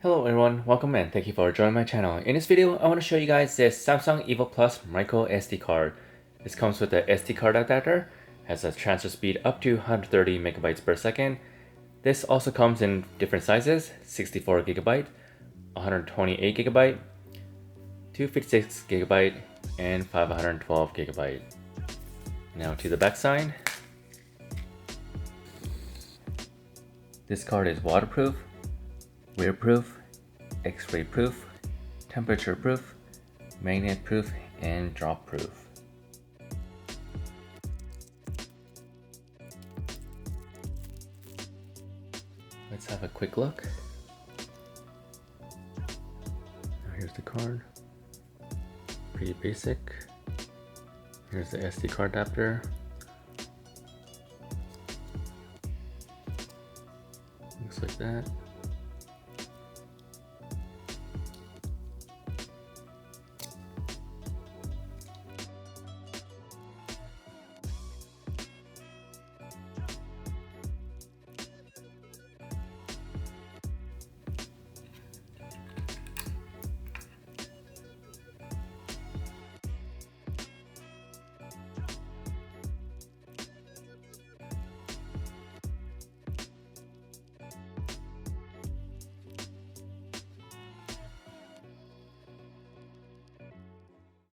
Hello everyone, welcome and thank you for joining my channel. In this video, I want to show you guys this Samsung EVO Plus micro SD card. This comes with the SD card adapter, has a transfer speed up to 130 megabytes per second. This also comes in different sizes, 64 gigabyte, 128 gigabyte, 256 gigabyte, and 512 gigabyte. Now to the back side. This card is waterproof, wear-proof, X-ray proof, temperature proof, magnet proof, and drop proof. Let's have a quick look. Here's the card. Pretty basic. Here's the SD card adapter. Looks like that.